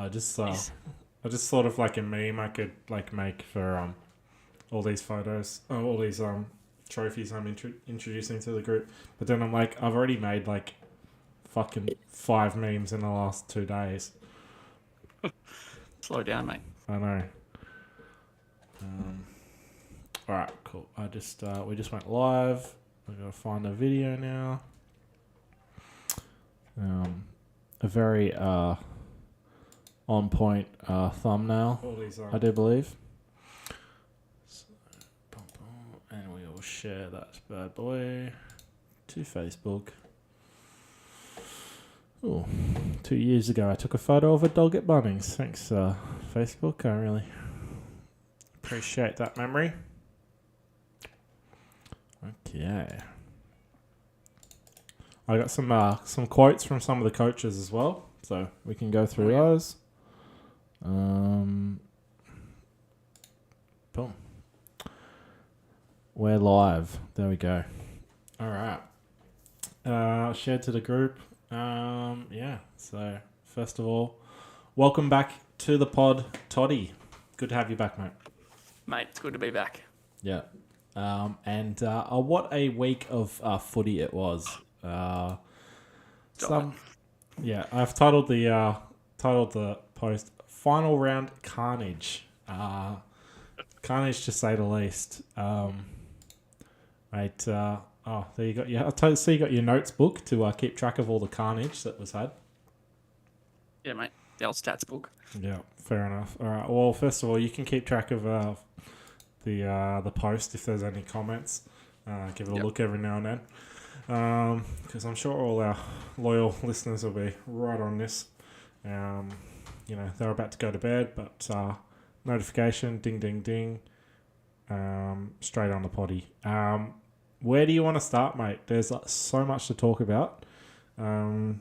I just thought of like a meme I could like make for all these photos, all these trophies I'm introducing to the group. But then I'm like, I've already made like fucking 5 memes in the last 2 days. Slow down, mate. I know. All right, cool. We just went live. We're gonna find the video now. A very on point thumbnail, I do believe. So, and we will share that bad boy to Facebook. Oh, 2 years ago I took a photo of a dog at Bunnings. Thanks, Facebook. I really appreciate that memory. Okay. I got some quotes from some of the coaches as well, so we can go through those. Boom. We're live. There we go. All right. Shared to the group. Yeah. So first of all, welcome back to the pod, Toddy. Good to have you back, mate. Mate, it's good to be back. Yeah. What a week of footy it was. Yeah, I've titled the post "Final Round Carnage." Carnage to say the least. Mate. There you go. Yeah, so you got your notes book to keep track of all the carnage that was had. Yeah, mate. The old stats book. Yeah, fair enough. All right. Well, first of all, you can keep track of the post if there's any comments. Give it a look every now and then. Because I'm sure all our loyal listeners will be right on this. They're about to go to bed, but notification, ding, ding, ding, straight on the potty. Where do you want to start, mate? There's so much to talk about. Do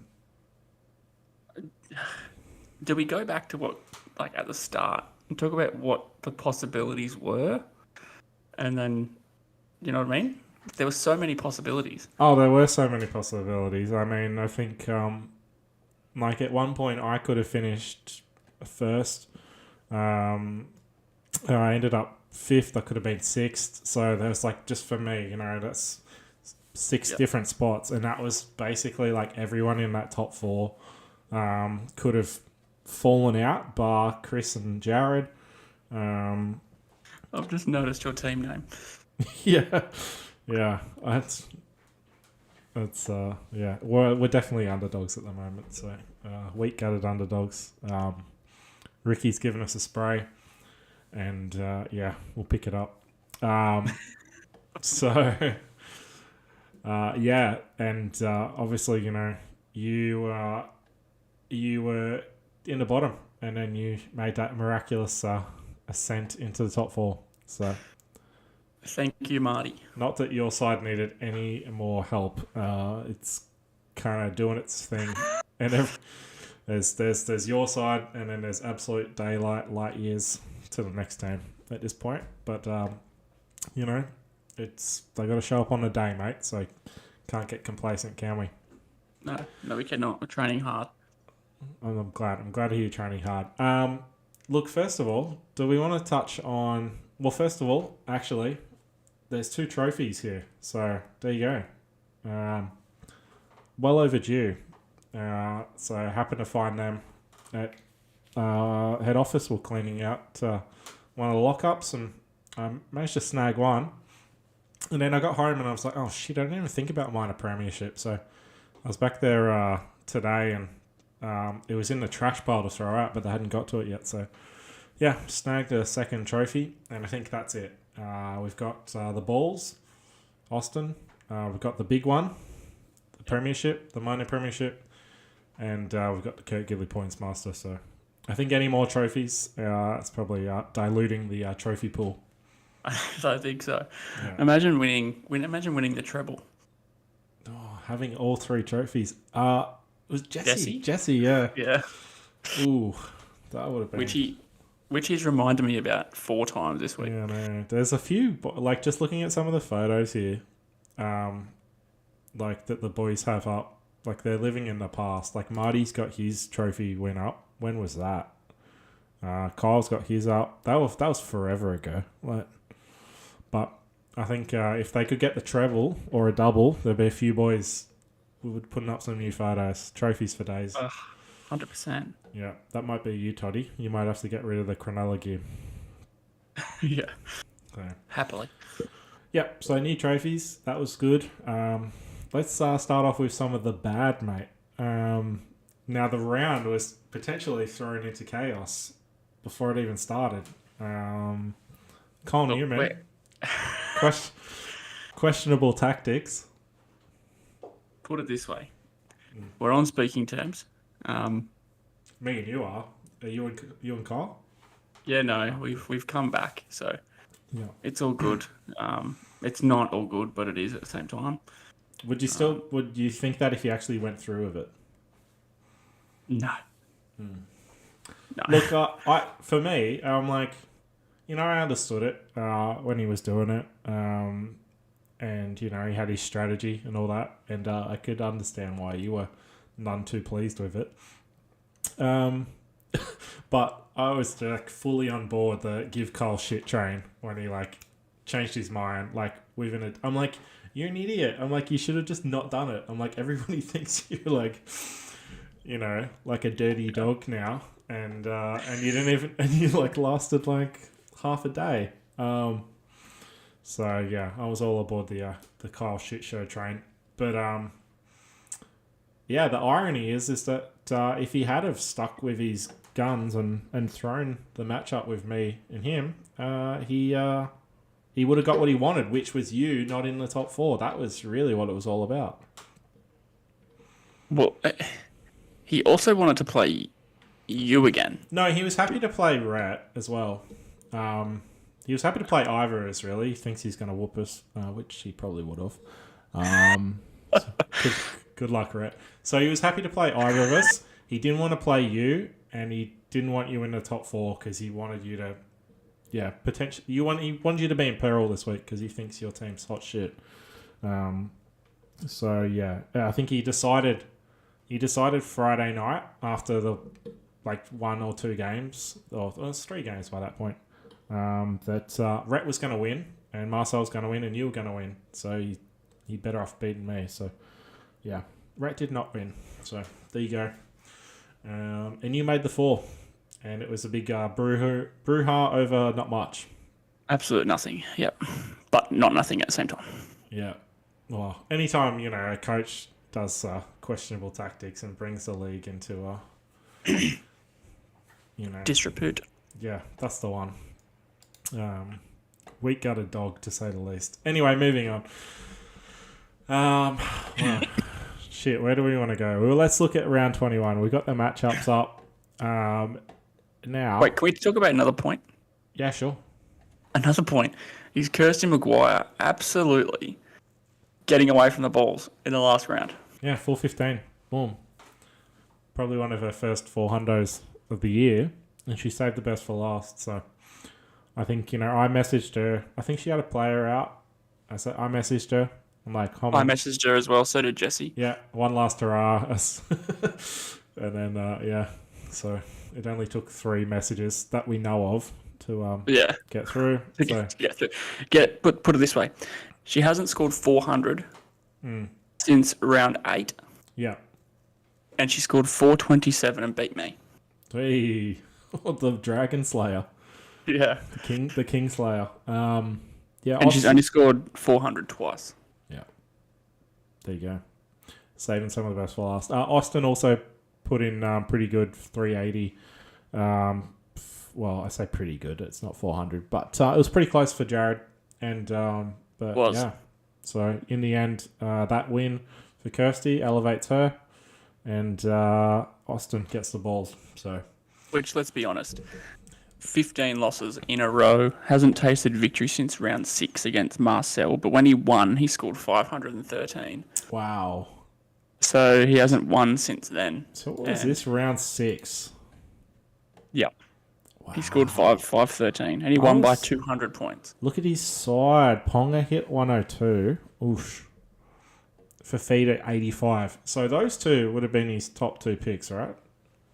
we go back to what, like at the start, and talk about what the possibilities were? And then, you know what I mean? There were so many possibilities. Oh, there were so many possibilities. I mean, I think, like at one point I could have finished first. I ended up 5th. I could have been 6th. So there's like, just for me, that's 6 different spots. And that was basically like everyone in that top 4 could have fallen out, bar Chris and Jared. I've just noticed your team name. Yeah. We're definitely underdogs at the moment. So weak gutted underdogs. Ricky's given us a spray, and we'll pick it up. Obviously, you were in the bottom, and then you made that miraculous ascent into the top 4. So. Thank you, Marty. Not that your side needed any more help. It's kind of doing its thing. And there's your side, and then there's absolute light years to the next team at this point. But they got to show up on the day, mate. So can't get complacent, can we? No, we cannot. We're training hard. I'm glad to hear you're training hard. Look, first of all, do we want to touch on? Well, first of all, actually, there's 2 trophies here. So there you go. Well overdue. So I happened to find them at head office. We're cleaning out one of the lockups, and I managed to snag one. And then I got home and I was like, oh shit, I didn't even think about mine a premiership. So I was back there today, and it was in the trash pile to throw out, but they hadn't got to it yet. So yeah, snagged a second trophy, and I think that's it. We've got the balls, Austin. We've got the big one, the premiership, the minor premiership, and we've got the Kurt Gidley Points Master. So I think any more trophies, it's probably diluting the trophy pool. I think so. Yeah. Imagine winning the treble. Oh, having all 3 trophies. It was Jesse. Jesse, yeah. Yeah. Ooh, that would have been. Which he's reminded me about 4 times this week. Yeah, no. There's a few, like just looking at some of the photos here, like that the boys have up, like they're living in the past. Like Marty's got his trophy win up, when was that? Kyle's got his up. That was forever ago. But I think if they could get the treble or a double, there'd be a few boys who would putting up some new photos, trophies for days. 100%. Yeah, that might be you, Toddy. You might have to get rid of the Cronulla gear. Yeah. So. Happily. Yep, so new trophies. That was good. Let's start off with some of the bad, mate. Now, the round was potentially thrown into chaos before it even started. Cole Newman. Questionable tactics. Put it this way. We're on speaking terms. Me and you are. Are you and Kyle? Yeah, no, we've come back, so yeah, it's all good. It's not all good, but it is at the same time. Would you think that if you actually went through with it? No. No. Look, for me, I'm like, I understood it when he was doing it, and he had his strategy and all that, and I could understand why you were none too pleased with it. But I was like fully on board the give Cole shit train when he like changed his mind. Like I'm like, you're an idiot. I'm like, you should have just not done it. I'm like, everybody thinks you're like, like a dirty dog now, and you didn't even, and you like lasted like half a day. So yeah, I was all aboard the Kyle shit show train. But yeah, the irony is that if he had have stuck with his guns and thrown the matchup with me and him, he would have got what he wanted, which was you not in the top 4. That was really what it was all about. Well, he also wanted to play you again. No, he was happy to play Rat as well. He was happy to play either of us, really. He thinks he's going to whoop us, which he probably would have. So good luck, Rat. So he was happy to play either of us. He didn't want to play you, and he didn't want you in the top 4 because he wanted you to, potentially. He wanted you to be in peril this week because he thinks your team's hot shit. So yeah, I think he decided Friday night after the like 1 or 2 games, or it was 3 games by that point, that Rhett was going to win and Marcel was going to win and you were going to win. So he better off beating me. So yeah, Rhett did not win. So there you go. And you made the 4, and it was a big brouhaha over not much. Absolute nothing. Yep, but not nothing at the same time. Yeah. Well, anytime a coach does questionable tactics and brings the league into disrepute. Yeah, that's the one. Weak gutted dog, to say the least. Anyway, moving on. Well, shit, where do we want to go? Well, let's look at round 21. We got the matchups up. Now. Wait, can we talk about another point? Yeah, sure. Another point is Kirsty Maguire absolutely getting away from the balls in the last round. Yeah, 415. Boom. Probably one of her first 400s of the year, and she saved the best for last. So I think, I messaged her. I think she had a player out. I messaged her. I'm like, I messaged her as well, so did Jesse. Yeah, one last hurrah. And then, yeah. So it only took 3 messages that we know of to get through. Put it this way. She hasn't scored 400 since round 8. Yeah. And she scored 427 and beat me. Hey, the Dragon Slayer. Yeah. The King Slayer. Yeah. And she's only scored 400 twice. Yeah. There you go. Saving some of the best for last. Austin also put in pretty good 380. Well, I say pretty good. It's not 400, but it was pretty close for Jared. And but yeah. So in the end, that win for Kirsty elevates her, and Austin gets the balls. So, which, let's be honest, 15 losses in a row, hasn't tasted victory since round 6 against Marcel. But when he won, he scored 513. Wow. So he hasn't won since then. So what was this, round 6? Yep. Wow. He scored 513, and he won by 200 points. Look at his side. Ponga hit 102. Oof. Fafita 85. So those 2 would have been his top 2 picks, right?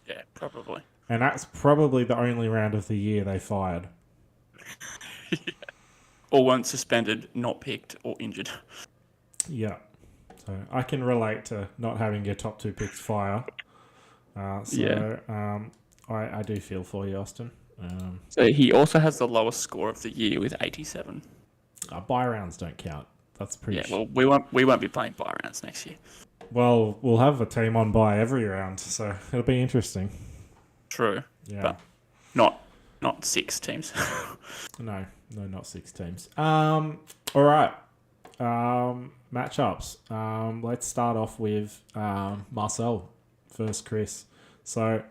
Yeah, probably. And that's probably the only round of the year they fired. Or weren't suspended, not picked, or injured. Yeah. So I can relate to not having your top 2 picks fire. I do feel for you, Austin. So he also has the lowest score of the year with 87. Bye rounds don't count. That's pretty. Yeah, well, we won't be playing bye rounds next year. Well, we'll have a team on bye every round, so it'll be interesting. True. Yeah. But not 6 teams. No, not 6 teams. All right. Matchups. Let's start off with Marcel versus Chris. So,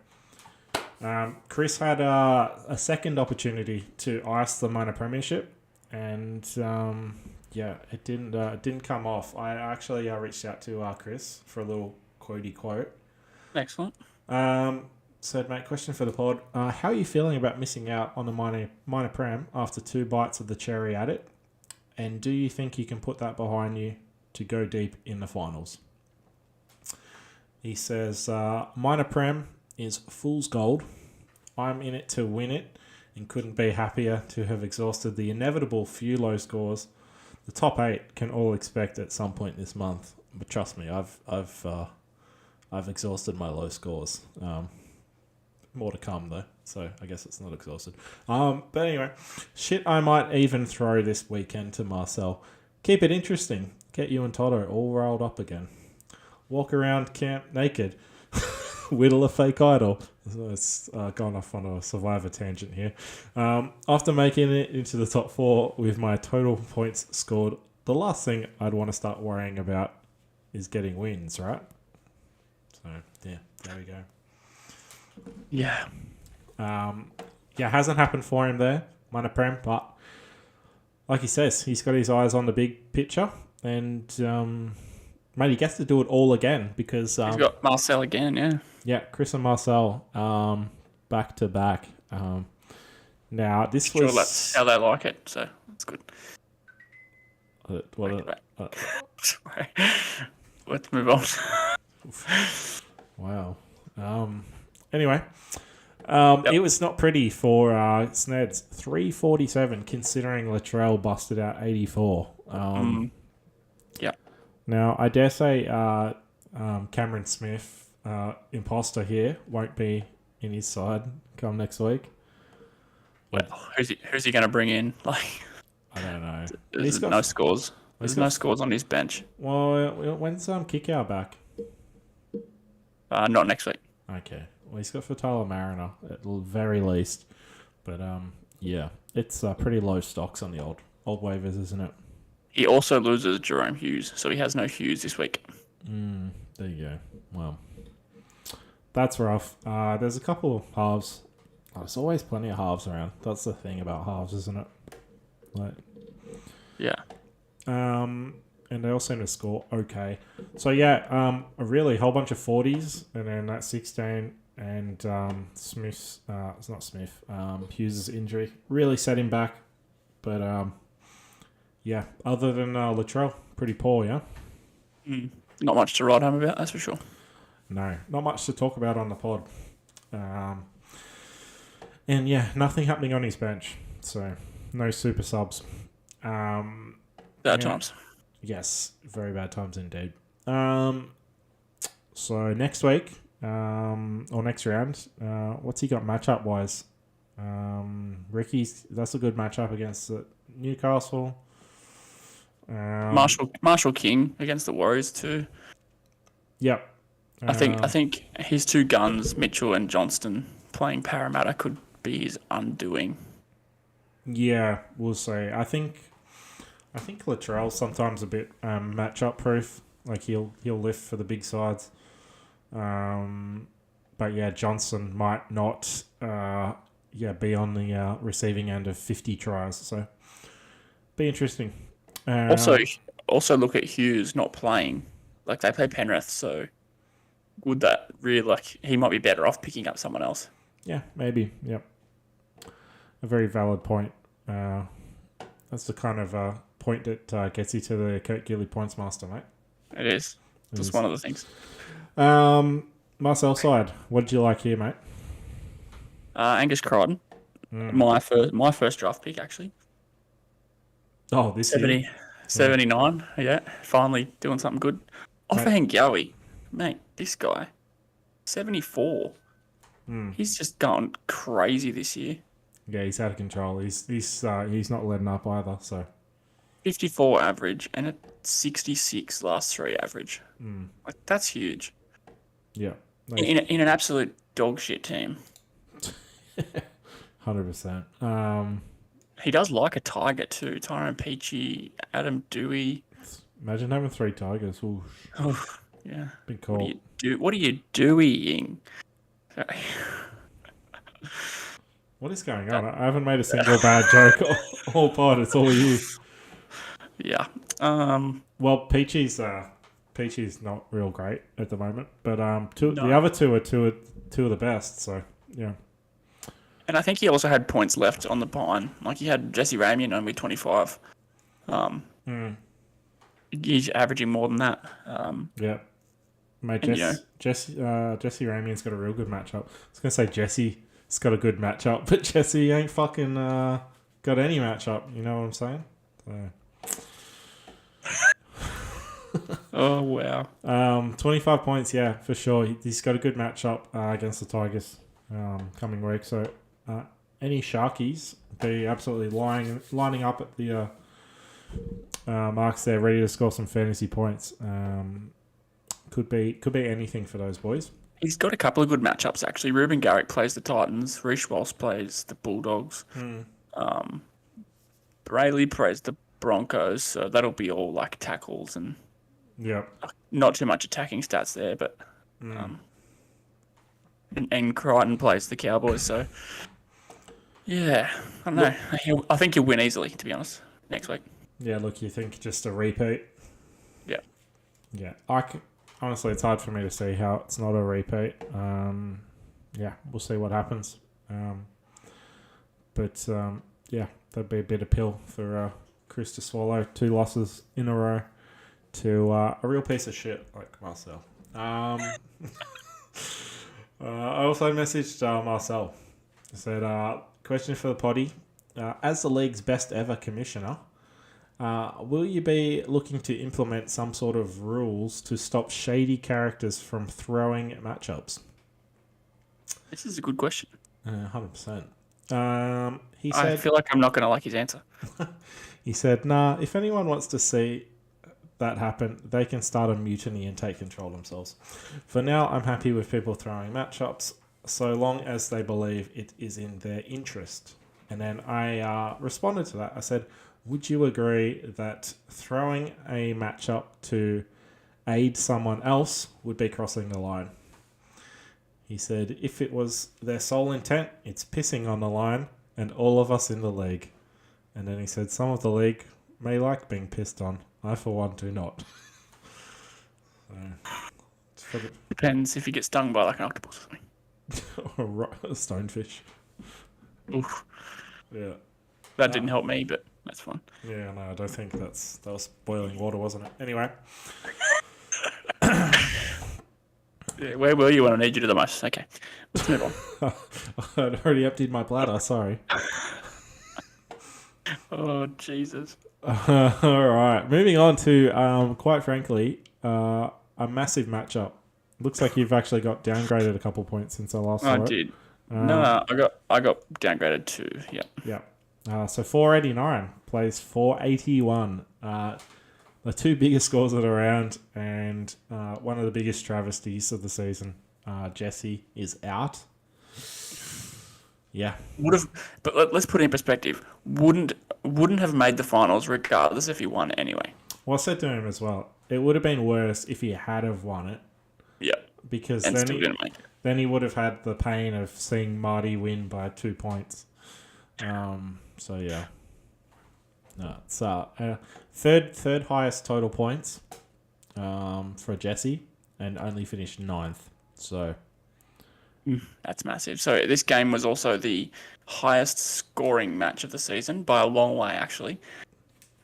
Chris had a second opportunity to ice the minor premiership, and it didn't come off. I actually reached out to Chris for a little quotey quote. Excellent. Said, mate, question for the pod. How are you feeling about missing out on the minor prem after 2 bites of the cherry at it? And do you think you can put that behind you to go deep in the finals? He says, minor prem is fool's gold. I'm in it to win it and couldn't be happier to have exhausted the inevitable few low scores the top 8 can all expect at some point this month. But trust me, I've exhausted my low scores. More to come though, so I guess it's not exhausted. But anyway, shit I might even throw this weekend to Marcel. Keep it interesting. Get you and Toto all rolled up again. Walk around camp naked. Whittle a fake idol. It's gone off on a Survivor tangent here. After making it into the top 4 with my total points scored, the last thing I'd want to start worrying about is getting wins, right? So, yeah, there we go. Yeah. Hasn't happened for him there, minor prem, but like he says, he's got his eyes on the big picture, and mate, he gets to do it all again because he's got Marcel again, yeah. Yeah, Chris and Marcel, back to back. Now this sure, was that's how they like it, so that's good. Sorry. Let's move on. Wow. Anyway, It was not pretty for Sneds. 347, considering Latrell busted out 84. Yeah. Now, I dare say Cameron Smith, imposter here, won't be in his side come next week. Well, who's he going to bring in? Like, I don't know. There's no scores. There's no scores on his bench. Well, when's Kickout back? Not next week. Okay. Well, he's got for Tyler Mariner at the very least. But yeah, it's pretty low stocks on the old waivers, isn't it? He also loses Jerome Hughes, so he has no Hughes this week. There you go. Well, that's rough. There's a couple of halves. There's always plenty of halves around. That's the thing about halves, isn't it? Like, yeah. And they all seem to score okay. So yeah, a really whole bunch of 40s, and then that 16 and Smith's. It's not Smith. Hughes' injury really set him back. But yeah, other than Latrell, pretty poor, yeah? Not much to write home about, that's for sure. No, not much to talk about on the pod. And yeah, nothing happening on his bench. So, no super subs. Bad times. Yes, very bad times indeed. So, next week, or next round, what's he got matchup-wise? Ricky's, that's a good matchup against Newcastle. Marshall King against the Warriors too. Yep. I think his two guns, Mitchell and Johnston, playing Parramatta could be his undoing. Yeah, we'll see. I think Latrell's sometimes a bit matchup proof. Like he'll lift for the big sides. But yeah, Johnson might not be on the receiving end of 50 tries. So be interesting. Also look at Hughes not playing. Like they play Penrith, so would that really he might be better off picking up someone else? Yeah, maybe. Yep. A very valid point. That's the kind of point that gets you to the Kurt Gidley points master, mate. It is. Just one of the things. Marcel side, what did you like here, mate? Angus Crichton, my first draft pick actually. Oh, this year? 79, yeah, finally doing something good. Offhand Gowie, mate, this guy, 74. He's just gone crazy this year. Yeah, he's out of control. He's not letting up either. So 54 average and a 66 last three average. Like, that's huge. yeah, In an absolute dog shit team. 100%. He does like a tiger too. Tyrone Peachy, Adam Dewey. Imagine having 3 tigers. Ooh, Oh, yeah. big call. What are you doing? What is going on? I haven't made a single bad joke all pod. It's all you. Yeah. Well, Peachy's not real great at the moment, but No. the other two are two of the best. So yeah. And I think he also had points left on the pine. Like, he had Jesse Ramian only 25. He's averaging more than that. Yeah. Mate, Jesse Ramian's got a real good matchup. I was going to say Jesse's got a good matchup, but Jesse ain't fucking got any matchup. You know what I'm saying? So. Oh, wow. 25 points, yeah, for sure. He's got a good matchup against the Tigers coming week. So any Sharkies, be absolutely lining up at the marks there, ready to score some fantasy points. Could be anything for those boys. He's got a couple of good matchups, actually. Ruben Garrick plays the Titans. Reece Walsh plays the Bulldogs. Brayley plays the Broncos. So that'll be all like tackles and not too much attacking stats there. But and Crichton plays the Cowboys. So yeah, I don't know. I think he'll win easily, to be honest, next week. Yeah, look, you think just a repeat? Yeah. Yeah, honestly, it's hard for me to see how it's not a repeat. Yeah, we'll see what happens. But yeah, that'd be a bit of pill for Chris to swallow. 2 losses in a row to a real piece of shit like Marcel. I also messaged Marcel. I said, question for the potty. As the league's best ever commissioner, will you be looking to implement some sort of rules to stop shady characters from throwing matchups? This is a good question. 100%. He I said, feel like I'm not going to like his answer. he said, nah, if anyone wants to see that happen, they can start a mutiny and take control themselves. For now, I'm happy with people throwing matchups, so long as they believe it is in their interest. And then I responded to that. I said, would you agree that throwing a matchup to aid someone else would be crossing the line? He said, if it was their sole intent, it's pissing on the line and all of us in the league. And then he said, some of the league may like being pissed on. I, for one, do not. So, Depends if you get stung by like an octopus or something. or a stonefish. Oof. Yeah. That didn't help me, but that's fine. Yeah, no, I don't think that was boiling water, wasn't it? Anyway. Yeah, where were you when I need you to the most? Okay, let's move on. I'd already emptied my bladder, sorry. Oh, Jesus. All right, moving on to, quite frankly, a massive matchup. Looks like you've actually got downgraded a couple points since I last saw it. I did. No, I got downgraded too. Yeah. Yeah. So 489 plays 481. The 2 biggest scores of the round and one of the biggest travesties of the season. Jesse is out. Yeah. But let's put it in perspective. Wouldn't have made the finals regardless if he won anyway. Well, I said to him as well, it would have been worse if he had have won it. Yeah. Because and still didn't make it. Then he would have had the pain of seeing Marty win by 2 points. So yeah. No, it's third highest total points for Jesse and only finished 9th. So that's massive. So this game was also the highest scoring match of the season by a long way, actually.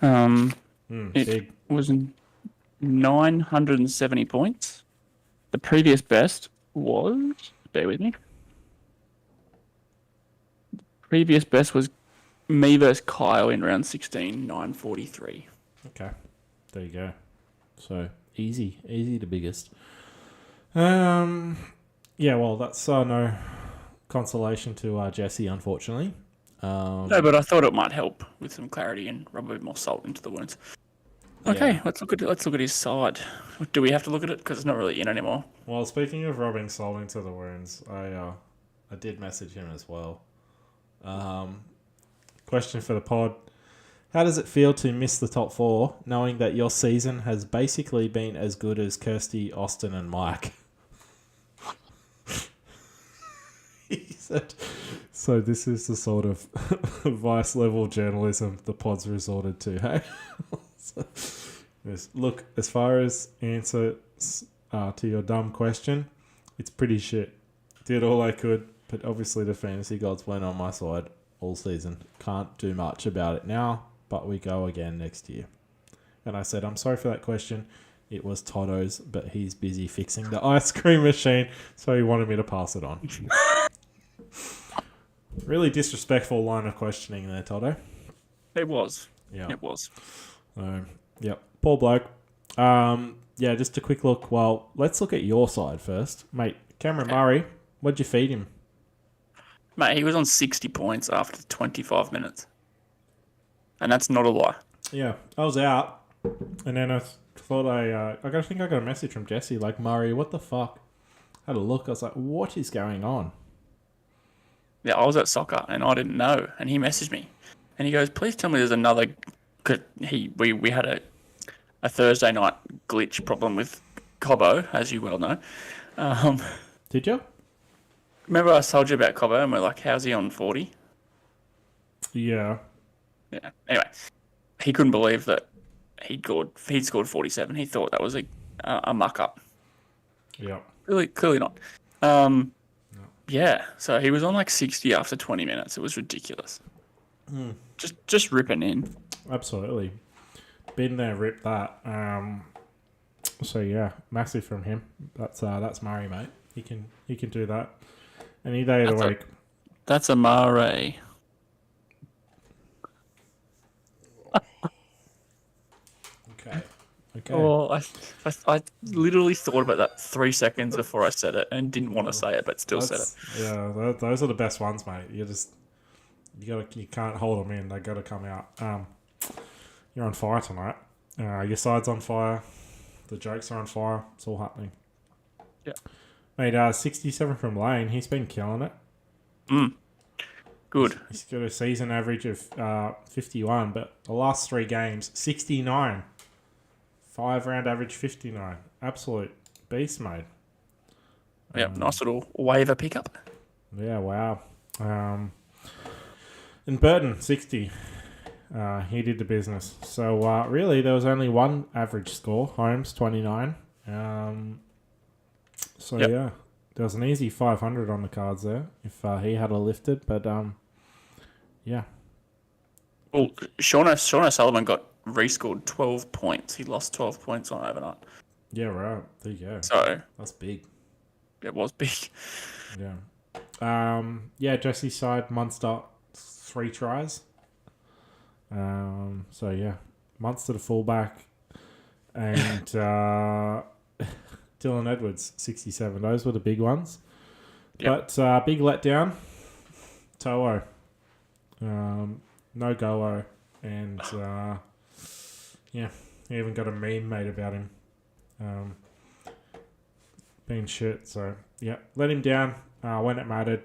It was 970 points. The previous best was, bear with me, Previous best was me versus Kyle in round 16, 9:43. Okay, there you go. So easy to biggest. Yeah, well, that's no consolation to Jesse, unfortunately. No, but I thought it might help with some clarity and rub a bit more salt into the wounds. Okay, Yeah. let's look at his side. Do we have to look at it because it's not really in anymore? Well, speaking of rubbing salt into the wounds, I did message him as well. Question for the pod: how does it feel to miss the top four, knowing that your season has basically been as good as Kirsty, Austin, and Mike? He said, so this is the sort of vice level journalism the pod's resorted to, hey? Yes, look, as far as answers to your dumb question, it's pretty shit. Did all I could, but obviously the fantasy gods weren't on my side all season. Can't do much about it now, but we go again next year. And I said, I'm sorry for that question. It was Toto's, but he's busy fixing the ice cream machine, so he wanted me to pass it on. Really disrespectful line of questioning there, Toto. It was. Yeah. It was. Yep. Poor bloke. Yeah, just a quick look. Well, let's look at your side first. Mate, Cameron Murray, what'd you feed him? Mate, he was on 60 points after 25 minutes. And that's not a lie. Yeah, I was out, and then I thought I think I got a message from Jesse, like, Murray, what the fuck? I had a look. I was like, what is going on? Yeah, I was at soccer and I didn't know. And he messaged me. And he goes, please tell me there's another... Cause we had a Thursday night glitch problem with Cobbo, as you well know. Did you? Remember I told you about Cobbo and we're like, how's he on 40? Yeah. Yeah. Anyway, he couldn't believe that he'd scored 47. He thought that was a muck-up. Yeah. Clearly not. Yeah, so he was on like 60 after 20 minutes. It was ridiculous. Just ripping in. Absolutely. Been there, ripped that. So yeah, massive from him. That's Murray, mate. He can do that any day of the week. That's a Murray. Okay. Oh, I literally thought about that 3 seconds before I said it and didn't want to say it, but still said it. Yeah, those are the best ones, mate. You can't hold them in. They got to come out. You're on fire tonight. Your side's on fire. The jokes are on fire. It's all happening. Yeah. Mate, 67 from Lane. He's been killing it. Good. He's got a season average of 51, but the last 3 games, 69. 5-round average, 59. Absolute beast, mate. Yep, nice little waiver pickup. Yeah, wow. And Burton, 60. He did the business. So, really, there was only one average score. Holmes, 29. Yeah, there was an easy 500 on the cards there if he had a lifted. But, yeah. Well, Sean O'Sullivan got rescored 12 points. He lost 12 points on overnight. Yeah, right. There you go. So that's big. It was big. Yeah. Yeah, Jesse's side, Munster, 3 tries. So, yeah. Munster the fullback. And Dylan Edwards, 67. Those were the big ones. Yep. But big letdown. To'o. No go-o. And, yeah, he even got a meme made about him. Being shit. So, yeah, let him down when it mattered.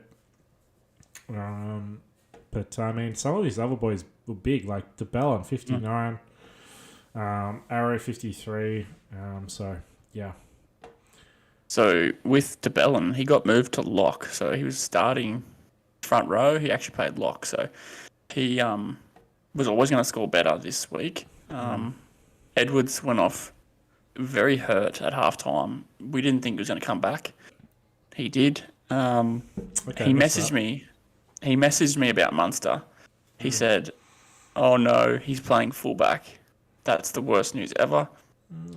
But, I mean, some of his other boys were big, like DeBellin, 59. Arrow, 53. So, yeah. So, with DeBellin, he got moved to lock. So, he was starting front row. He actually played lock. So, he was always going to score better this week. Edwards went off very hurt at halftime. We didn't think he was going to come back. He did. He messaged me. He messaged me about Munster. He said, "Oh no, he's playing fullback. That's the worst news ever."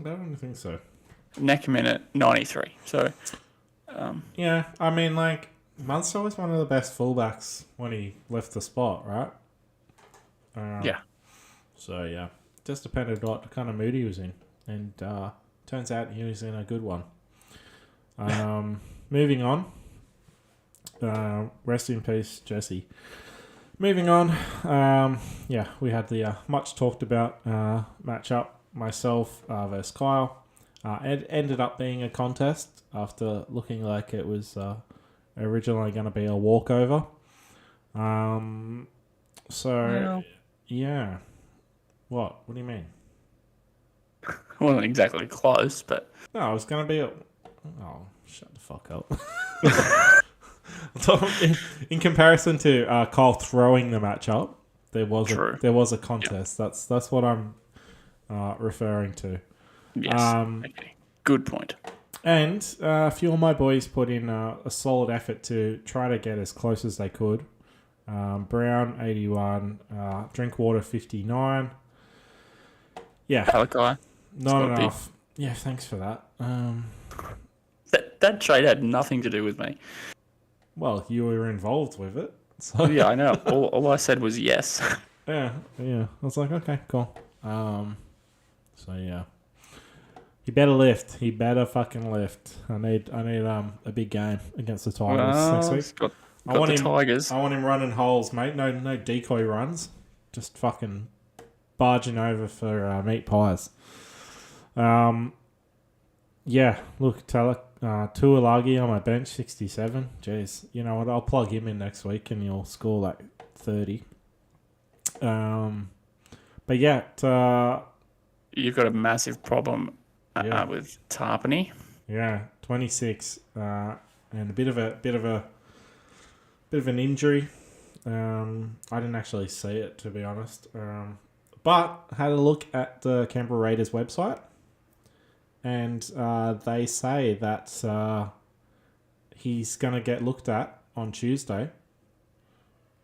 I don't think so. Neck minute 93. So, yeah, I mean, like, Munster was one of the best fullbacks when he left the spot, right? Yeah. So, yeah. Just depended what kind of mood he was in. And turns out he was in a good one. Moving on. Rest in peace, Jesse. Moving on. We had the much talked about matchup, myself versus Kyle. It ended up being a contest after looking like it was originally going to be a walkover. Yeah. What? What do you mean? Wasn't exactly close, but No, it was going to be a... Oh, shut the fuck up. In comparison to Kyle throwing the match up, there was a contest. Yep. That's what I'm referring to. yes. Okay. Good point. And a few of my boys put in a solid effort to try to get as close as they could. Brown 81, Drinkwater 59. Yeah, Palakai. not enough. Yeah, thanks for that. That trade had nothing to do with me. Well, you were involved with it. So. Yeah, I know. All I said was yes. Yeah. I was like, okay, cool. So yeah. He better lift. He better fucking lift. I need a big game against the Tigers next week. Got the Tigers. I want him running holes, mate. No decoy runs. Just fucking barging over for meat pies. Yeah, look, Tuilagi on my bench, 67. Jeez, you know what? I'll plug him in next week and you'll score like 30. But yeah, you've got a massive problem with Tarpany. Yeah, 26, and a bit of an injury. I didn't actually see it, to be honest. But had a look at the Canberra Raiders website, and they say that he's going to get looked at on Tuesday.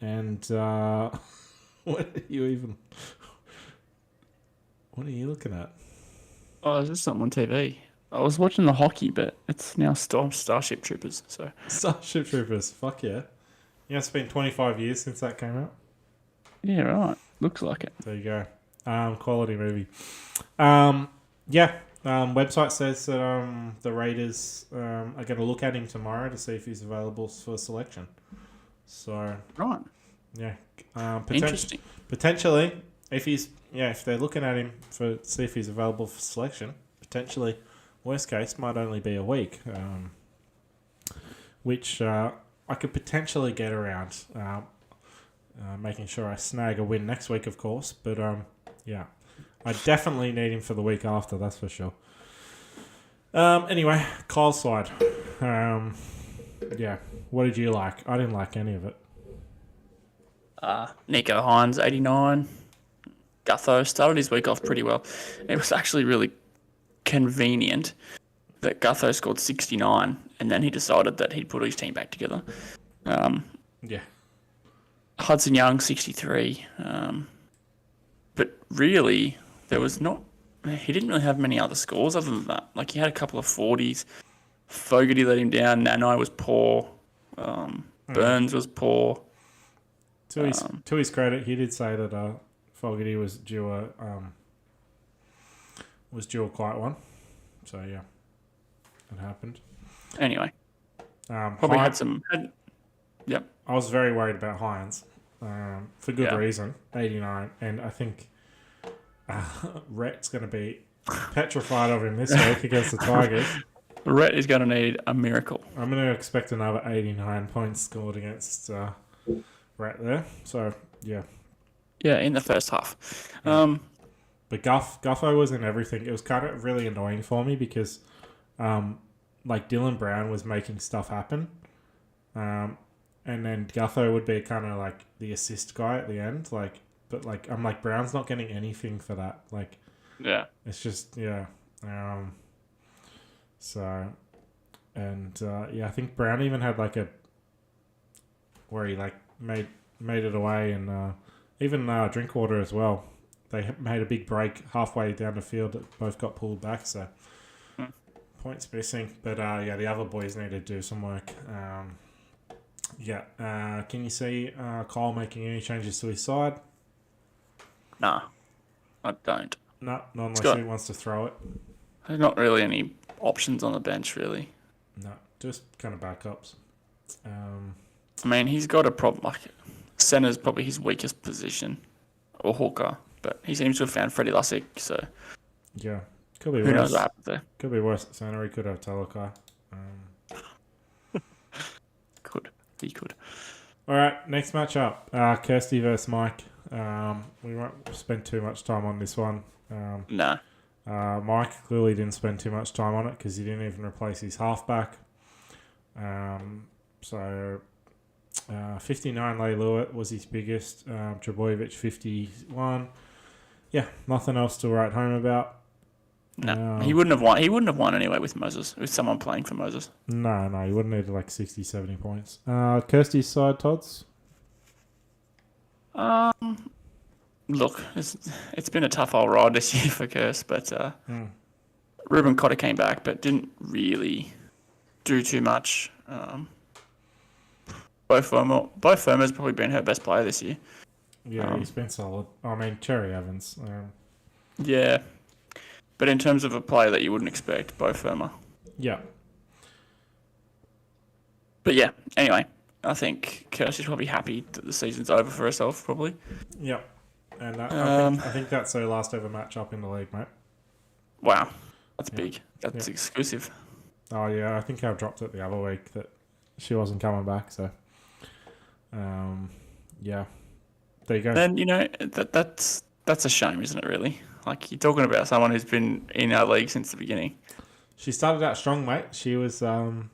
And what are you looking at? Oh, is this something on TV? I was watching the hockey, but it's now Starship Troopers. So Starship Troopers, fuck yeah. Yeah, it's been 25 years since that came out. Yeah, right. Looks like it. There you go. Quality movie. Website says that the Raiders are going to look at him tomorrow to see if he's available for selection. So right. Yeah. Interesting. Potentially, if they're looking at him to see if he's available for selection, potentially, worst case, might only be a week, which I could potentially get around, making sure I snag a win next week, of course. But I definitely need him for the week after, that's for sure. Anyway, Kyle's side. What did you like? I didn't like any of it. Nico Hines, 89. Gutho started his week off pretty well. It was actually really convenient that Gutho scored 69 and then he decided that he'd put his team back together. Hudson Young, 63. But really, he didn't really have many other scores other than that. Like, he had a couple of 40s. Fogarty let him down. Nanai was poor. Burns was poor. To his credit, he did say that Fogarty was due a quiet one. So yeah, it happened. Anyway, probably had some. Yep. I was very worried about Hines, for good reason. 89, and I think Rhett's going to be petrified of him this week against the Tigers. Rhett is going to need a miracle. I'm going to expect another 89 points scored against Rhett there. So yeah. Yeah, in the first half. Yeah. But Guffo was in everything. It was kind of really annoying for me because, Dylan Brown was making stuff happen, and then Guffo would be kind of like the assist guy at the end. I'm like, Brown's not getting anything for that. Like, yeah, it's just I think Brown even had where he made it away, and even Drinkwater as well. They made a big break halfway down the field that both got pulled back, so points missing. But the other boys need to do some work. Yeah. Can you see Kyle making any changes to his side? Nah, I don't. No, not It's unless got he wants to throw it. there's not really any options on the bench, really. No, just kind of backups. I mean, he's got a problem. Like, center's probably his weakest position, or hooker. But he seems to have found Freddie Lussick, so Yeah, could be who knows worse. what happened there. Could be worse at centre. He could have Talakai. He could. All right, next matchup. Kirsty versus Mike. We won't spend too much time on this one. Nah. Mike clearly didn't spend too much time on it because he didn't even replace his halfback. 59 Leilua was his biggest. Trebojevic 51. Yeah, nothing else to write home about. No, he wouldn't have won. He wouldn't have won anyway with Moses, with someone playing for Moses. No, you wouldn't need like 60, 70 points. Kirsty's side, Tots? Look, it's been a tough old ride this year for Kirst, but Ruben Cotter came back, but didn't really do too much. Bo Firma's probably been her best player this year. Yeah, he's been solid. I mean, Cherry Evans. Yeah, but in terms of a player that you wouldn't expect, Bo Firma. Yeah. But yeah, anyway, I think Kirsty's probably happy that the season's over for herself, probably. Yep. And I think that's her last ever match up in the league, mate. Wow, that's big. That's exclusive. Oh, yeah, I think I dropped it the other week that she wasn't coming back, so... yeah. There you go. And, that's a shame, isn't it, really? Like, you're talking about someone who's been in our league since the beginning. She started out strong, mate. She was a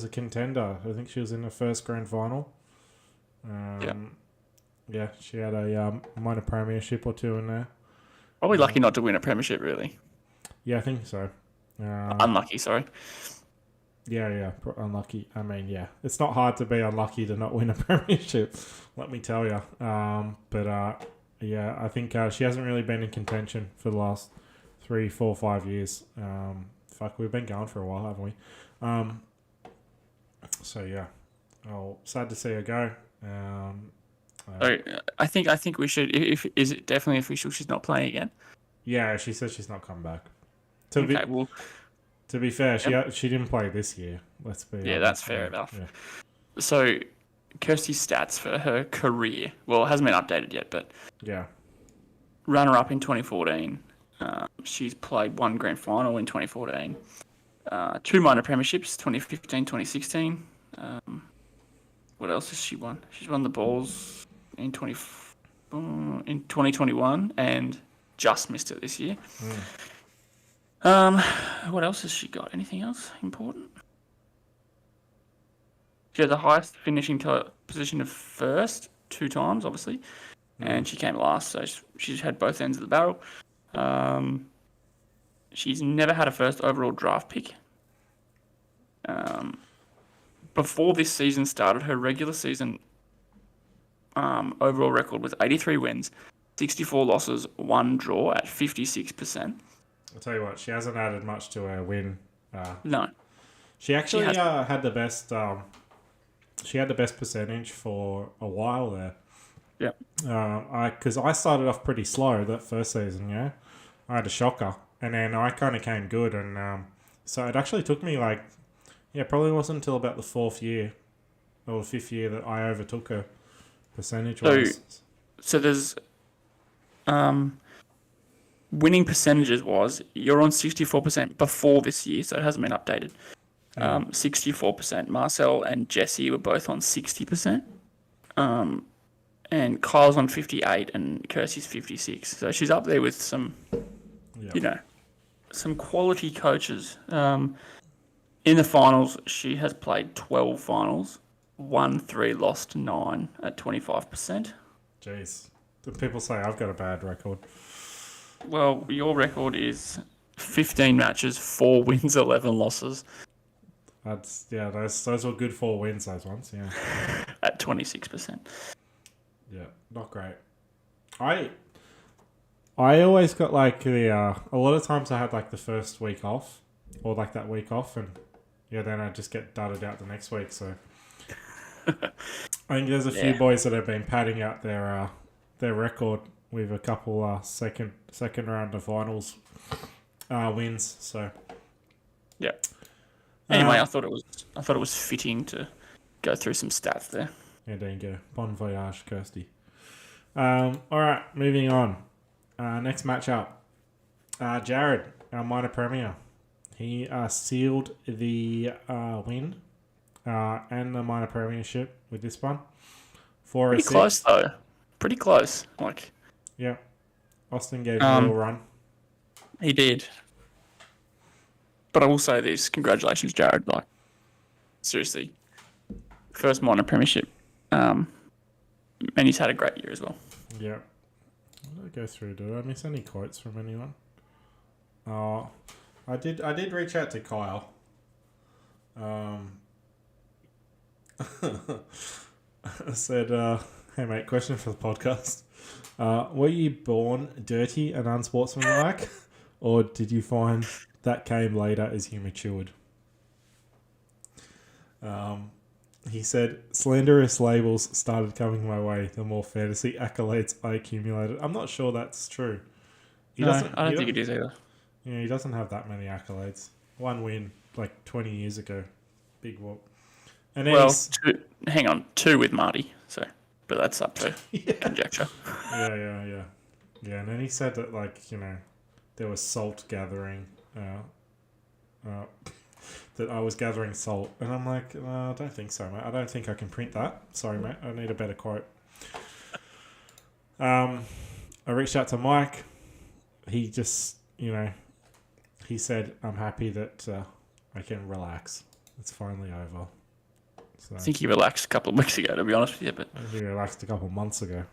contender. I think she was in the first grand final. Yeah, she had a minor premiership or two in there. Probably lucky not to win a premiership, really. Yeah, I think so. Unlucky, sorry. Yeah, unlucky. I mean, yeah, it's not hard to be unlucky to not win a premiership, let me tell you. Yeah, I think she hasn't really been in contention for the last 3, 4, 5 years. We've been going for a while, haven't we? So yeah, sad to see her go. I think we should. Is it definitely official? She's not playing again. Yeah, she says she's not coming back. To be fair, she didn't play this year. Let's be honest. That's fair enough. Yeah. So, Kirsty's stats for her career. Well, it hasn't been updated yet, but yeah, runner-up in 2014. She's played one grand final in 2014. 2 minor premierships, 2015, 2016. What else has she won? She's won the balls in 2021 and just missed it this year. What else has she got? Anything else important? She had the highest finishing position of first 2 times, obviously, and she came last, so she's had both ends of the barrel. She's never had a first overall draft pick. Before this season started, her regular season overall record was 83 wins, 64 losses, 1 draw at 56%. I'll tell you what, she hasn't added much to her win. No. She actually had the best. She had the best percentage for a while there. Yeah. Because I started off pretty slow that first season. Yeah, I had a shocker, and then I kind of came good, and so it actually took me probably wasn't until about the 4th year or 5th year that I overtook her percentage wise. So there's winning percentages was you're on 64% before this year, so it hasn't been updated. 64%. Marcel and Jesse were both on 60%. And Kyle's on 58 and Kirsty's 56. So she's up there with some, some quality coaches. In the finals, she has played 12 finals, won 3, lost 9 at 25%. Jeez. Do people say I've got a bad record? Well, your record is 15 matches, 4 wins, 11 losses. Those were good 4 wins, those ones, yeah. At 26%. Yeah, not great. I always got a lot of times I had the first week off, or that week off, and then I just get dudded out the next week. So I think there's a few boys that have been padding out their record with a couple second round of finals wins. So yeah. Anyway, I thought it was fitting to go through some stats there. Yeah, there you go. Bon voyage, Kirsty. All right, moving on. Next matchup. Jared, our minor premier. He sealed the win and the minor premiership with this one. Pretty close, though. Pretty close. Yeah. Austin gave him a little run. He did. But I will say this. Congratulations, Jared. Seriously. First minor premiership. And he's had a great year as well. Yeah. What did I go through? Did I miss any quotes from anyone? Oh, I did reach out to Kyle. I said, hey mate, question for the podcast. Were you born dirty and unsportsmanlike, or did you find that came later as you matured? He said, slanderous labels started coming my way the more fantasy accolades I accumulated. I'm not sure that's true. I don't think it is either. Yeah, he doesn't have that many accolades. One win, 20 years ago. Big whoop. And hang on, 2 with Marty. But that's up to conjecture. Yeah, and then he said that, there was salt gathering. That I was gathering salt. And I'm like, I don't think so, mate. I don't think I can print that. Sorry, mate. I need a better quote. I reached out to Mike. He just, he said, I'm happy that I can relax. It's finally over. So, I think he relaxed a couple of weeks ago, to be honest with you. But he relaxed a couple of months ago.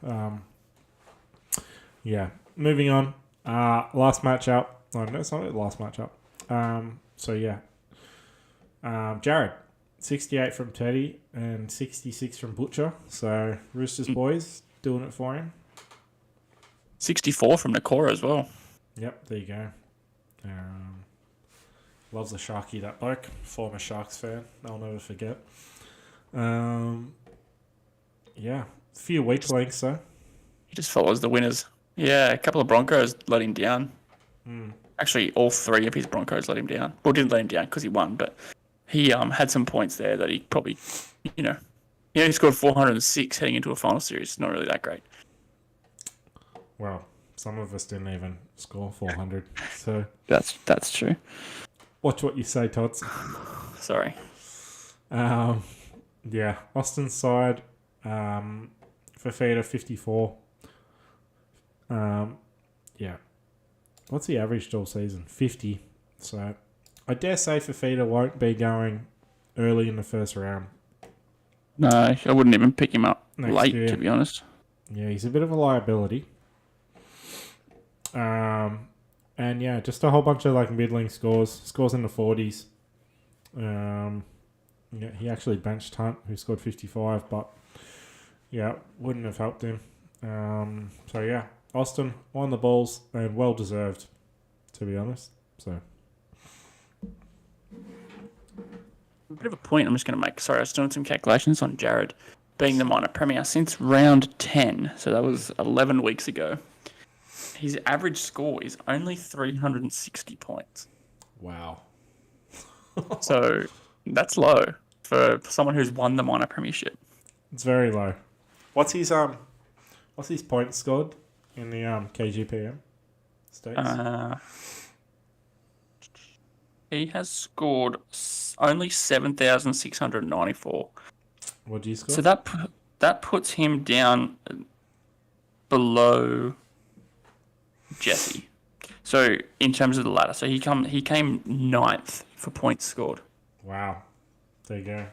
Yeah. Moving on. Last matchup. Oh, no, it's not the last matchup. Jared, 68 from Teddy and 66 from Butcher. So, Roosters boys doing it for him. 64 from Nakora as well. Yep, there you go. Loves the Sharky, that bloke. Former Sharks fan. I'll never forget. Yeah, a few weak links, though. He just follows the winners. Yeah, a couple of Broncos let him down. Actually, all 3 of his Broncos let him down. Well, didn't let him down because he won, but he had some points there that he probably, he scored 406 heading into a final series. It's not really that great. Well, some of us didn't even score 400. So that's true. Watch what you say, Tots. Sorry. Yeah, Austin's side, Fafita 54. Yeah. What's he averaged all season? 50. So I dare say Fafita won't be going early in the first round. No, I wouldn't even pick him up late, year. To be honest. Yeah, he's a bit of a liability. And yeah, just a whole bunch of middling scores in the 40s. Yeah, he actually benched Hunt, who scored 55, but yeah, wouldn't have helped him. So yeah, Austin on the balls and well deserved, to be honest. So a bit of a point I'm just going to make. Sorry, I was doing some calculations on Jared being the minor premier since round 10. So that was 11 weeks ago. His average score is only 360 points. Wow. So that's low for someone who's won the minor premiership. It's very low. What's his points scored in the KGPM states? He has scored only 7,694. What do you score? So that puts him down below Jesse. So in terms of the ladder, so he came 9th for points scored. Wow, there you go.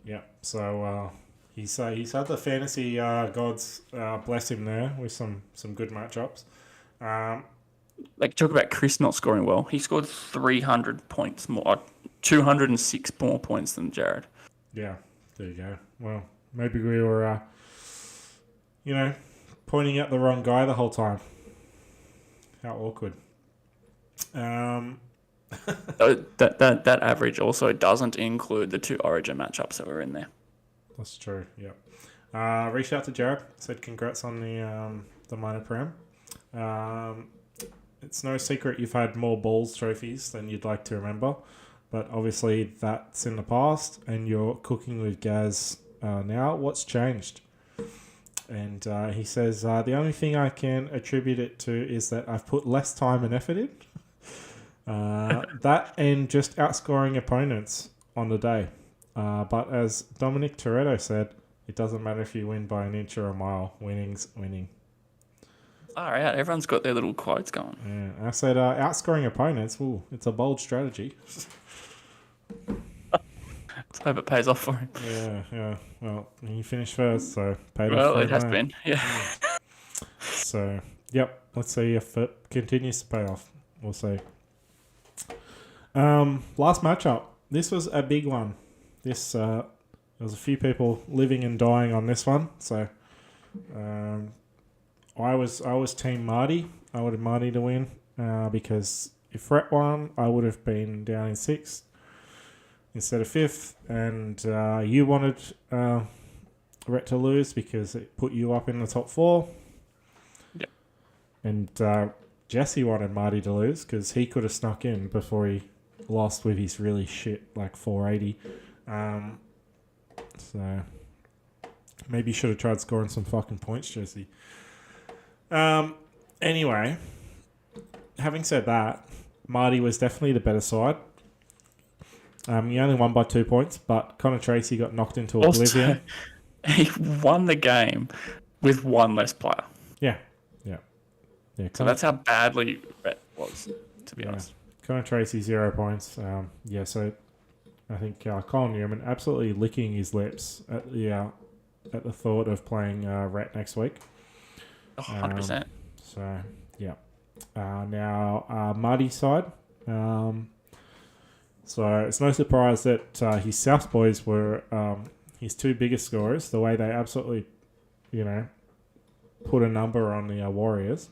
Yeah, so he's had the fantasy gods bless him there with some good matchups. Talk about Chris not scoring well. He scored 300 points more, 206 more points than Jared. Yeah, there you go. Well, maybe we were, pointing at the wrong guy the whole time. How awkward. That average also doesn't include the 2 Origin matchups that were in there. That's true. Yep. Reached out to Jared. Said congrats on the minor prem. It's no secret you've had more balls trophies than you'd like to remember, but obviously that's in the past, and you're cooking with Gaz now. What's changed? And he says the only thing I can attribute it to is that I've put less time and effort in. That and just outscoring opponents on the day. But as Dominic Toretto said, it doesn't matter if you win by an inch or a mile. Winning's winning. All right, everyone's got their little quotes going. Yeah, I said outscoring opponents. Ooh, it's a bold strategy. Let's hope it pays off for him. Yeah. Well, he finished first, so paid off. Well, for it has him. been. Yeah. So, yep. Let's see if it continues to pay off. We'll see. Last matchup. This was a big one. There was a few people living and dying on this one. So, I was Team Marty. I wanted Marty to win because if Rhett won, I would have been down in 6th instead of 5th, and you wanted Rhett to lose because it put you up in the top 4. Yep. And Jesse wanted Marty to lose because he could have snuck in before he lost with his really shit like 480. So maybe you should have tried scoring some fucking points, Jesse. Anyway, having said that, Marty was definitely the better side. He only won by 2 points, but Connor Tracy got knocked into oblivion. He won the game with 1 less player. Yeah. So that's how badly Rhett was, to be honest. Connor Tracy 0 points. So I think Colin Newman absolutely licking his lips at the thought of playing Rhett next week. 100%. So, yeah. Now, Marty's side. So, it's no surprise that his South boys were his 2 biggest scorers, the way they absolutely, put a number on the Warriors.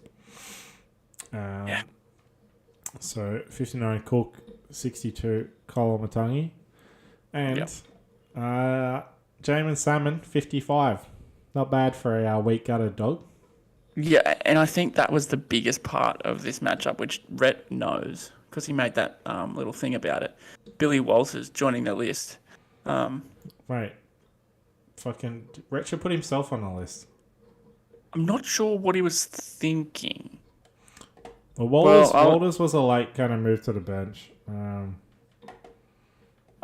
So, 59 Cook, 62 Colin Matangi. And Jamin Salmon, 55. Not bad for a weak-gutted dog. Yeah, and I think that was the biggest part of this matchup, which Rhett knows, because he made that little thing about it. Billy Walters joining the list. Right. Fucking Rhett should put himself on the list. I'm not sure what he was thinking. Well, Walters was a late kind of move to the bench. I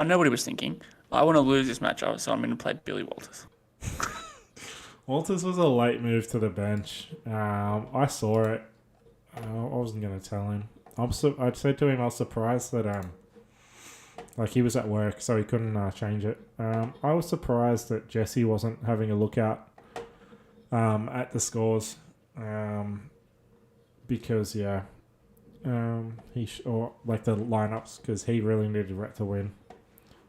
know what he was thinking. I want to lose this matchup, so I'm going to play Billy Walters. Walters was a late move to the bench. I saw it. I wasn't going to tell him. I said to him I was surprised that he was at work, so he couldn't change it. I was surprised that Jesse wasn't having a look out at the scores because or the lineups, because he really needed Rhett to win.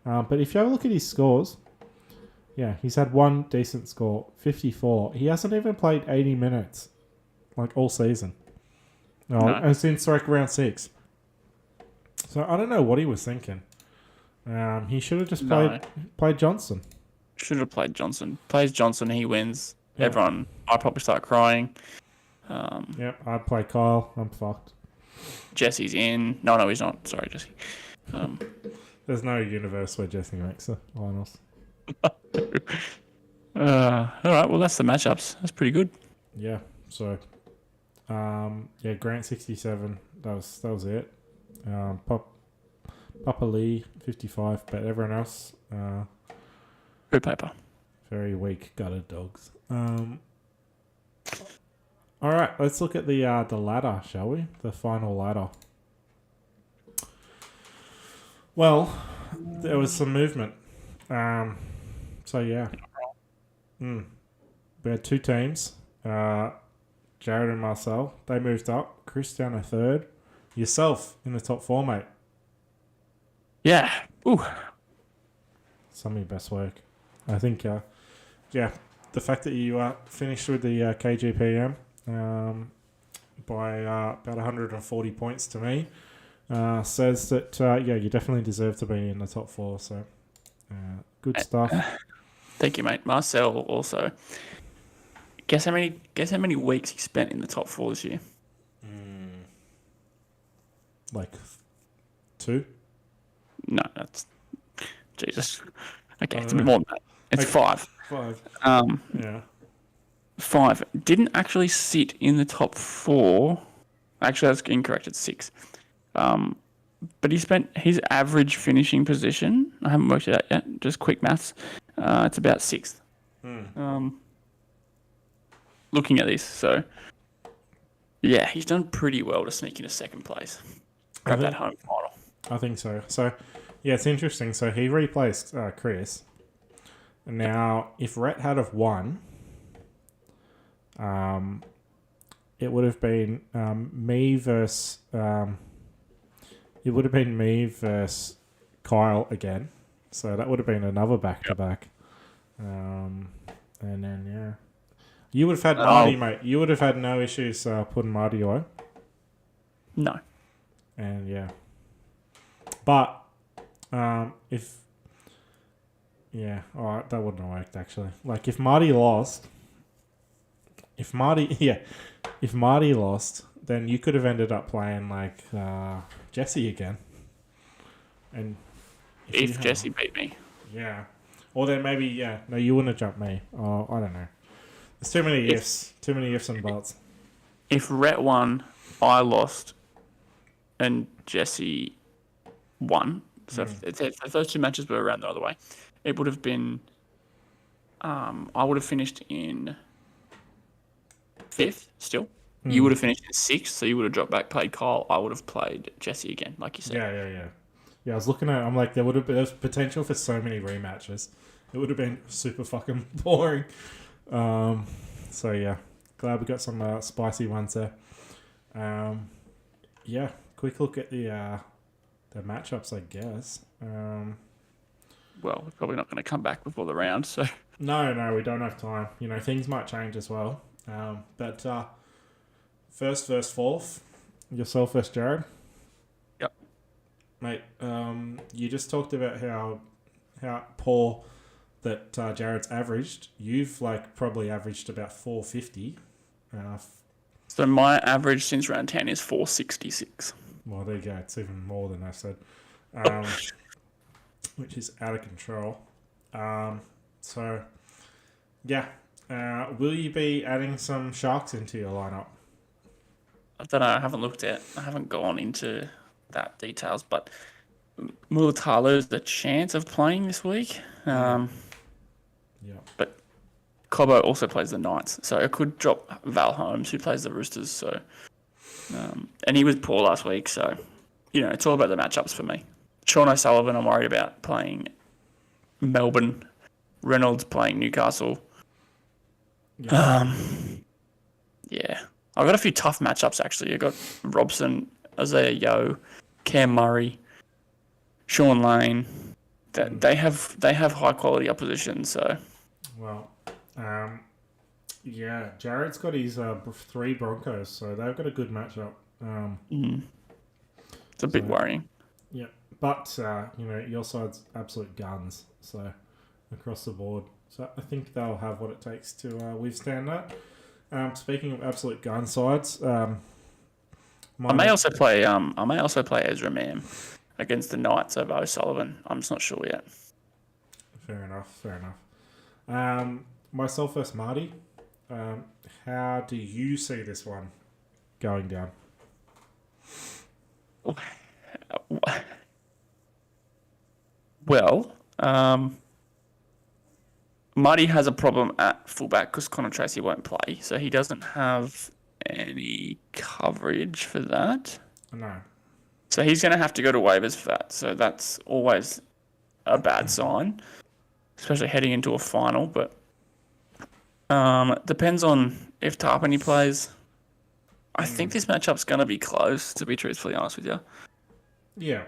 But if you have a look at his scores. Yeah, he's had 1 decent score, 54. He hasn't even played 80 minutes, all season. And since round 6. So I don't know what he was thinking. He should have just played Johnson. Should have played Johnson. Plays Johnson, he wins. Yeah. Everyone, I probably start crying. I'd play Kyle. I'm fucked. Jesse's in. No, he's not. Sorry, Jesse. There's no universe where Jesse makes the finals. All right, well, that's the matchups. That's pretty good. Yeah, so Grant 67, that was it. Papa Lee 55, but everyone else Good paper. Very weak gutted dogs. All right, let's look at the ladder, shall we? The final ladder. Well, there was some movement. So yeah, we had 2 teams. Jared and Marcel, they moved up. Chris down a 3rd. Yourself in the top 4, mate. Yeah. Ooh. Some of your best work. I think. The fact that you finished with the KGPM by about 140 points to me. says that you definitely deserve to be in the top 4. So good stuff. Thank you, mate. Marcel also. Guess how many weeks he spent in the top 4 this year? Like 2? No, that's Jesus. Okay, it's a bit more than that. It's 5. 5. Yeah. 5. Didn't actually sit in the top 4. Actually, that's incorrect. It's 6. But he spent his average finishing position. I haven't worked it out yet. Just quick maths. It's about 6th. Looking at this, so yeah, he's done pretty well to sneak into 2nd place. Grab that home final. I think so. So yeah, it's interesting. So he replaced Chris. And now, if Rhett had have won, it would have been me versus Kyle again. So that would have been another back-to-back. And then, yeah. You would have had Marty, mate. You would have had no issues putting Marty away. No. And, yeah. But, if... Yeah, alright, that wouldn't have worked, actually. Like, if Marty lost... If Marty lost, then you could have ended up playing, like, Jesse again. And... If Jesse beat me. Yeah. Or then maybe, no, you wouldn't have jumped me. Oh, I don't know. There's too many ifs. Too many ifs and buts. If Rhett won, I lost, and Jesse won. So if those 2 matches were around the other way, it would have been... I would have finished in 5th still. You would have finished in 6th, so you would have dropped back, played Kyle. I would have played Jesse again, like you said. Yeah. Yeah, I was looking at it. I'm like, there's potential for so many rematches. It would have been super fucking boring. So, yeah. Glad we got some spicy ones there. Yeah, quick look at the matchups, I guess. Well, we're probably not going to come back before the round, so... No, we don't have time. You know, things might change as well. But first versus 4th, yourself versus Jared. Yep. Mate, you just talked about how poor that Jared's averaged. You've probably averaged about 450. So my average since round 10 is 466. Well, there you go. It's even more than I said, which is out of control. So, yeah. Will you be adding some Sharks into your lineup? I don't know. I haven't looked at. I haven't gone into that details, but Mulatalo's the chance of playing this week. Yeah. But Cobbo also plays the Knights, so I could drop Val Holmes, who plays the Roosters. So, and he was poor last week, so it's all about the matchups for me. Sean O'Sullivan, I'm worried about playing Melbourne. Reynolds playing Newcastle. Yeah. Yeah. I've got a few tough matchups, actually. I've got Robson, Isaiah Yeo, Cam Murray, Sean Lane. They have high quality opposition, so... Well, yeah, Jared's got his 3 Broncos, so they've got a good matchup. It's a bit worrying. Yeah, but, your side's absolute guns, so across the board. So I think they'll have what it takes to withstand that. Speaking of absolute gun sides, I may also play Ezra Mam against the Knights over O'Sullivan. I'm just not sure yet. Fair enough. Myself versus Marty. How do you see this one going down? Well, Marty has a problem at fullback because Connor Tracy won't play, so he doesn't have any coverage for that. No. So he's going to have to go to waivers for that. So that's always a bad sign, especially heading into a final. But depends on if Tarpany plays. I think this matchup's going to be close, to be truthfully honest with you. Yeah.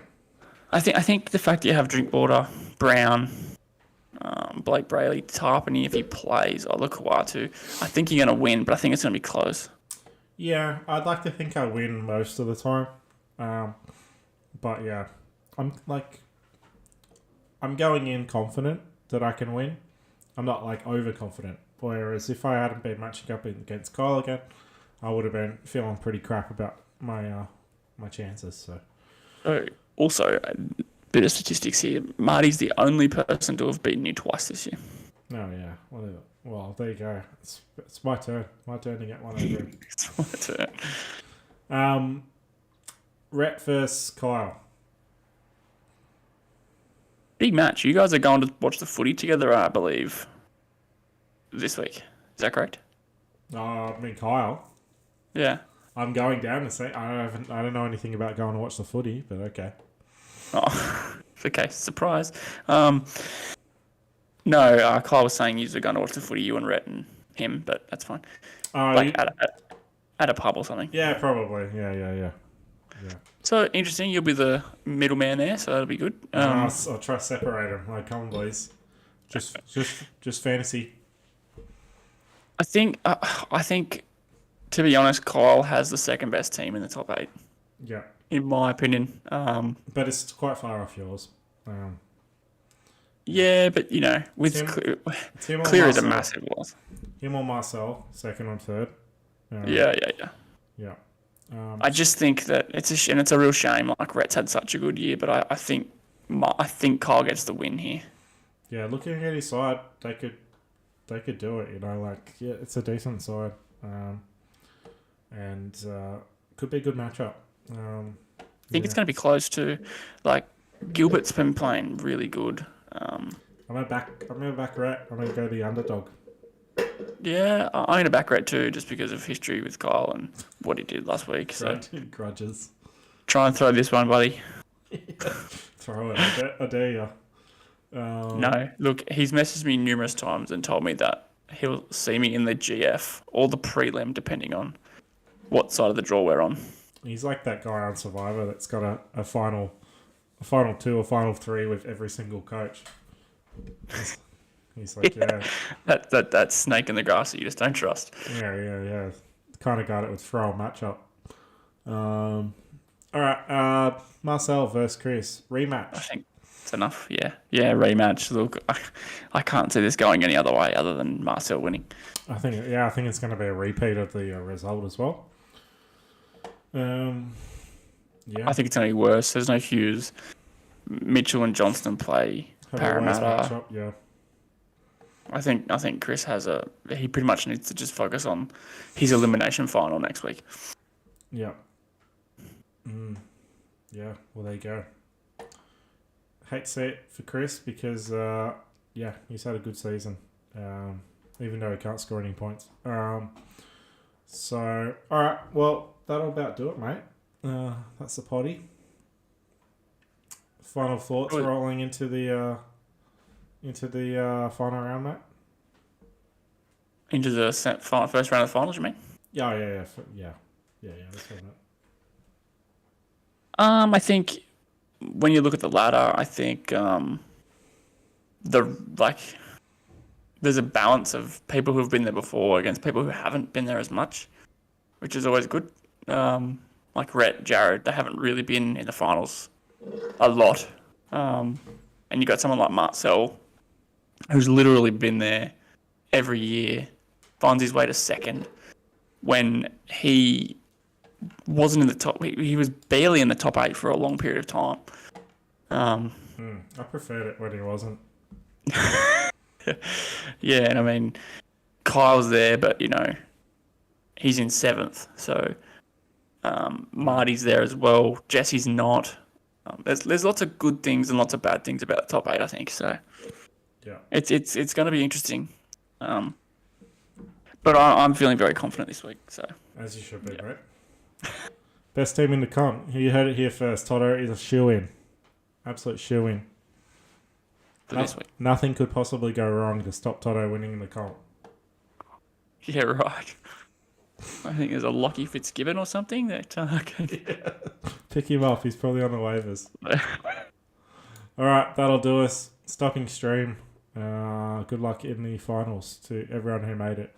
I think the fact that you have Drinkwater, Brown, Blake Brayley, Tarpany, if he plays, Olakawatu, I think you're going to win, but I think it's going to be close. Yeah, I'd like to think I win most of the time. But yeah, I'm I'm going in confident that I can win. I'm not like overconfident. Whereas if I hadn't been matching up against Kyle again, I would have been feeling pretty crap about my my chances. So Also, a bit of statistics here. Marty's the only person to have beaten you twice this year. no, yeah, whatever. Well, there you go. It's my turn. My turn to get one over him. It's my turn. Rhett versus Kyle. Big match. You guys are going to watch the footy together, I believe, this week. Is that correct? I mean Kyle. Yeah. I'm going down to say I don't know anything about going to watch the footy, but okay. Oh, okay. Surprise. No, Kyle was saying you were going to watch the footy, you and Rhett and him, but that's fine. Like at a pub or something. Yeah, probably. Yeah. So interesting. You'll be the middleman there, so that'll be good. I'll try to separate them. Like, come on, boys. Just fantasy. I think, to be honest, Kyle has the second best team in the top 8, Yeah, in my opinion. but it's quite far off yours. Yeah, but with Tim or Clear is a Marcel. massive loss. Him or Marcel, second or third. Yeah. Yeah. I just think that it's a real shame. Like Rhett's had such a good year, but I think Kyle gets the win here. Yeah, looking at his side, they could do it. It's a decent side, and could be a good matchup. I think it's going to be close to, like, Gilbert's been playing really good. I'm gonna back Rhett. I'm gonna go the underdog. Yeah, I'm going to back Rhett too, just because of history with Kyle and what he did last week. So Grudges. try and throw this one, buddy. Throw it. I dare you. No, look, he's messaged me numerous times and told me that he'll see me in the GF or the prelim, depending on what side of the draw we're on. He's like that guy on Survivor that's got a final 2 or final 3 with every single coach. He's like, yeah. That snake in the grass that you just don't trust. Yeah. The kind of guy that would throw a match up. All right. Marcel versus Chris. Rematch. I think it's enough. Yeah, rematch. Look, I can't see this going any other way other than Marcel winning. I think it's going to be a repeat of the result as well. Yeah. I think it's going to be worse. There's no Hughes. Mitchell and Johnston play Parramatta. Matchup, yeah. I think Chris he pretty much needs to just focus on his elimination final next week. Yeah. Yeah, well, there you go. Hate to see it for Chris because, he's had a good season, even though he can't score any points. So, all right, well, that'll about do it, mate. That's the potty. Final thoughts rolling into the final round, mate. Into the first round of the finals, you mean? Yeah. That's what I meant. I think when you look at the ladder, I think there's a balance of people who have been there before against people who haven't been there as much, which is always good. Like Rhett, Jared, they haven't really been in the finals a lot. And you got someone like Marcel, who's literally been there every year, finds his way to second when he wasn't in the top. He was barely in the top 8 for a long period of time. I preferred it when he wasn't. Yeah, and I mean, Kyle's there, but he's in 7th. So Marty's there as well. Jesse's not. There's lots of good things and lots of bad things about the top 8, I think. So yeah, it's going to be interesting. But I'm feeling very confident this week. So as you should be, right? Best team in the comp. You heard it here first. Toto is a shoe-in. Absolute shoe-in. This week. Nothing could possibly go wrong to stop Toto winning in the comp. Yeah, right. I think there's a Lockie Fitzgibbon or something that can... Pick him up. He's probably on the waivers. All right, that'll do us. Stopping stream. Good luck in the finals to everyone who made it.